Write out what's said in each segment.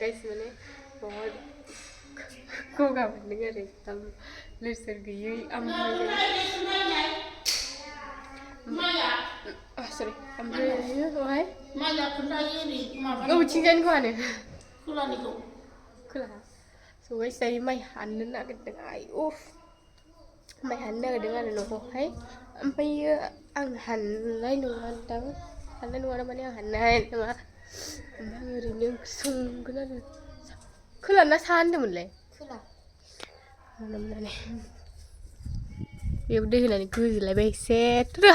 guys माने बहुत गगा मोनदों आरो एकदम लोरसोर गैयै ओमफ्राय sorry ओमफ्राय ओहाय बबेथिंजायनिखौ हानो खोलाहा so guys दायो माइ हानो नागिरदों आयौ माइ हानो नागिरदों आरो न'आवहाय ओमफ्रायो आं हाननाय नङा माने आं हाननाय नङा ओमफ्राय ओरैनो संगोन आरो खोला ना साहा होनदोंमोनलाय खोला माने बेयाव दै होनानै गोजोलायबाय एसे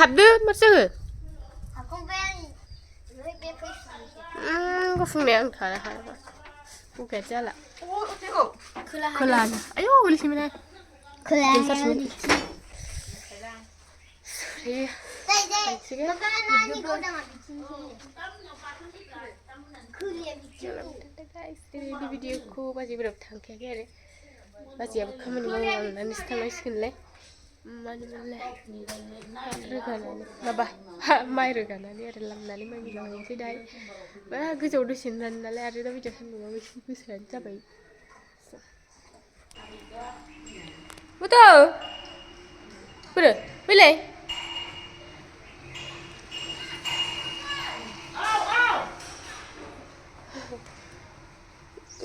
हाबदो माथो जाखो गुफुंनाया आं थानो हायाबा गुफुंनाया जाला खोला आयौ गोलैसैमोन दिनैनि भिडिअखौ बाजैफोराबो थांखायाखै आरो बाजैयाबो खामानि मावनानैसो थांनांसिगोनलाय माबा माइ रोगानानै आरो लामनानै माइ लांनोसै दाहाय गोजौआव दसेनो रानो नालाय आरो दा बिदियाव सान्दुंआबो एसे गोसायानो जाबाय बुथ' बोरो फैलाय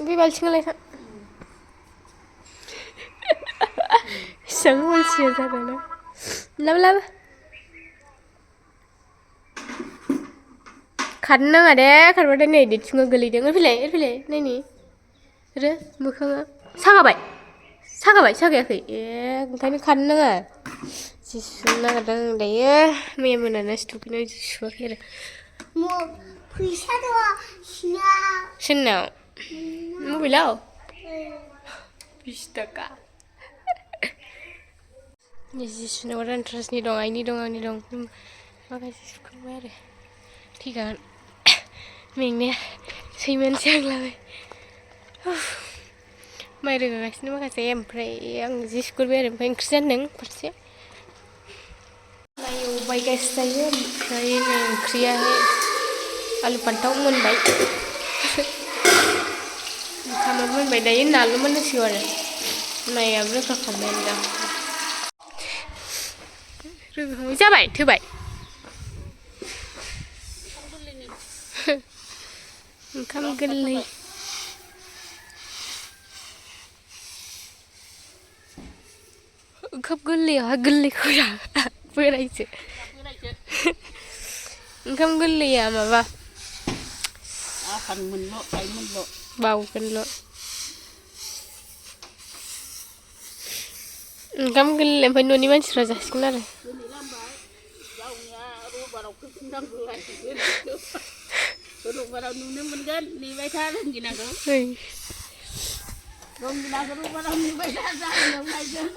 बे बाल्थिङालाय बेसेबां अलसिया जाबाय ना लाबो खारनो नाङा दे खारबाथाय नै दिथिङाव गोलैदों फैलाय नायनि आरो मोखाङा सागायाखै ओंखायनो खारनो नाङा जि सुनो नागिरदों आं दायो मैया मोनानासो दुगैनायाव जि सुवाखै आरो फैसा दङ सोरनाव मबाइलाव 20 थाखा जि सुनायाव रानट्रासनि दं आइनि दं आंनि दं माखासे सुखांबाय आरो थैगोन मेंनाया सैमायानोसै आंलाबाय माइ रोगागासिनो माखासे ओमफ्राय आं जि सुग्रोबाय आरो ओमफ्राय ओंख्रि जानदों फारसे माइ एवबाय गेस जायो ओमफ्राय ओंख्रियाहाय आलु फान्थाव मोनबाय ओंखामा मोनबाय दायो नाल' मोननांसिगौ आरो माइआबो रोगाखांबायानो दा रोगाखांबाय जाबाय थोबाय ओंखाम गोरलै ओंखाम गोरलैयावहाय गोरलैखौ बोरायसो ओंखाम गोरलैया माबा बावगोनल' ओंखाम गोरलै ओमफ्राय न'नि मानसिफ्रा जासिगोन आरो रबिबाराव नुनो मोनगोन नेबाय था रंगिनाखौ रबिबाराव नुबाय था जाहोनाव लायगोन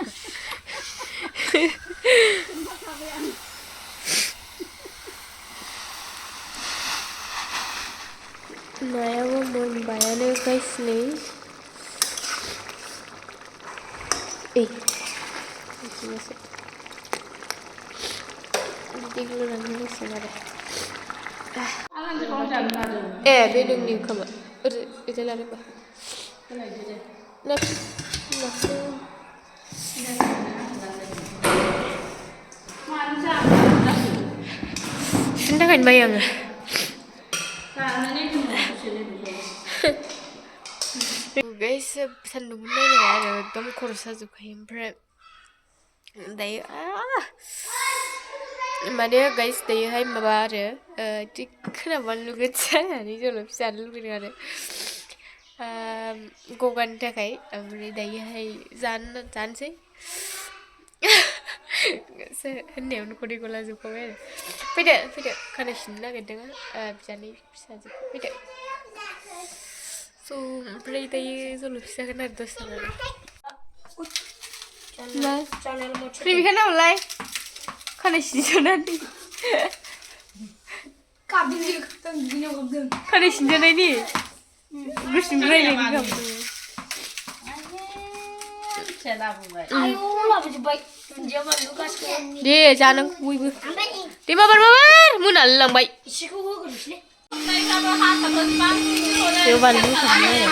नायाबो मोनबायानो गाइस नै बिदि गोरान होनोसै आरो बे नोंनि ओंखामा ओरै लादोंबा सुनो थाखायनो बायो आङो गाइस सान्दुंखौ नायनो हाया आरो एकदम खर' साजोबखायो ओमफ्राय दायो माने गाइस दायोहाय माबा आरो खोनाबा लुगैद जानानै जल' फिसा लुगैदों आरो गगानि थाखाय ओमफ्राय दायोहाय जानोसै होननायावनो खदै गला जोबखाबाय आरो फैदो खानाय सिननो नागिरदों बिजानै फिसाजोखौ फैदो स' ओमफ्राय दायो जल' फिसागोन आरो दसे प्रेमिका नामलाय खानाय सिनस'नानै खानाय सिनजानायनि गुसुं रायलायनो गाबदों दे जानांगौ बयबो दे माबार मोनालाय लांबाय Siêu văn lý thẳng này.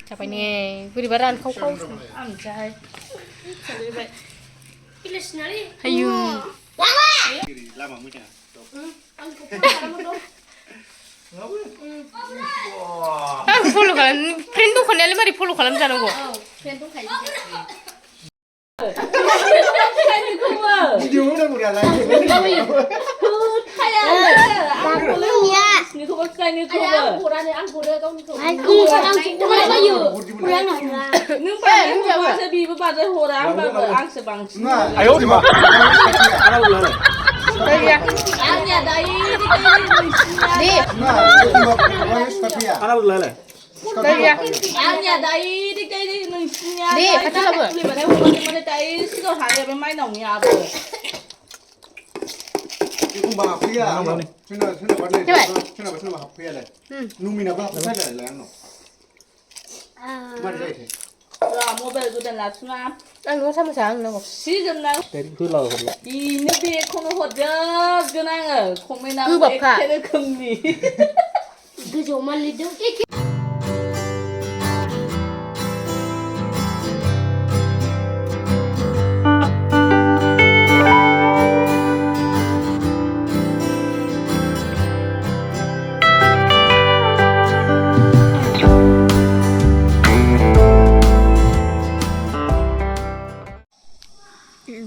Chả phải nghe, vừa đi bắt ăn không ăn trai. Hay you. Follow kalian, friend tuh kalian mari follow kalian jangan gua. Friend tuh kayak Video udah mulai lagi. Ni kau pakai ni kau ber. Ang kurang kau ni kau. Ni kau saya biar baca orang ber ang sebang. Ayo di mana? Mana ulah? Angnya dai Di. Mana ulah le? Angnya dai di kai di nungsinya. Di, kacau apa? Beli mana mana dai sudah hari bermain nongnya ber. Ibu mahapia. Cina mahapia le. Numina apa saja le ano. Mana jadi? Lah mobil tu dah langsung am. Ang gua sama sang nang. Season na. Dari tu lah kalau. Ini be kono hoda genang. Komena. Cứ bập cả. Kena kembi. Cứ chỗ mà đi đâu.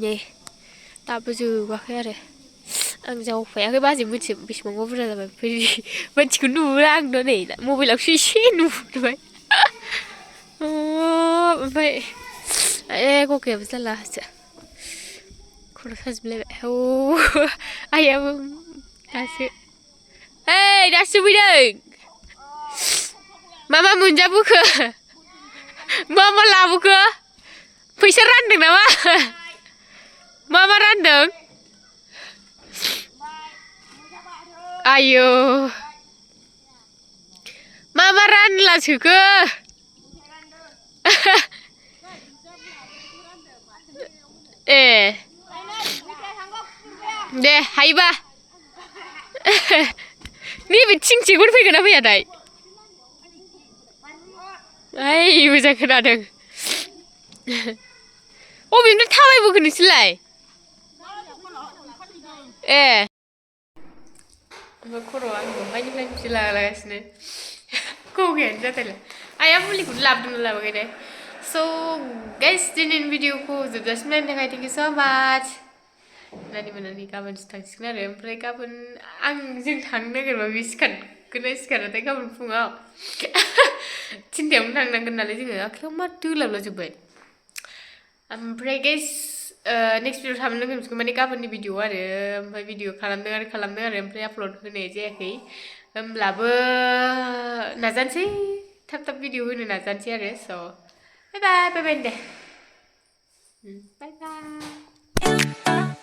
Nè, tao bây giờ qua kia đây, ăn rau khỏe cái ba gì mới chỉ bị mong ngốc ra là phải vẫn chỉ có nụ ăn đó này là mua về là suy xí nụ rồi, vậy, cô kể với là cô đã phát lên ai em đã sự, đã sự bây giờ, mama muốn ra bữa khờ, mama làm bữa khờ, phải sẽ răn được nào mà. Mama random. Ayo. Mama ran là chữ cơ. 네, 하이바. 니 미친 지구를 피그나 봐야 돼. 아이, 이거 그러는. 민들 타와이브 그니 실라이. Berkorban, banyak lagi sila sini. Kau kan jatuh lah. Ayah boleh ikut lab dulu lah begini. So guys, ini video ku sudah 10 menit. Thank you so much. Nanti mana ni kapan start sekarang? Mereka pun anjing thang negeri babiskan. Kena sekarang tapi kapan punga. Cinta pun thang negeri nala juga. Aku mat tu lah coba. Guys. Next video थामने लोगों को मैंने कहा अपनी video आ रहे हैं video खालामदों आरो ओमफ्राय अपलोड होनाय जायाखै होमब्लाबो नाजानोसै थाब भिडिअ होनो नाजानोसै आरो स बाय बाय दे बाय बाय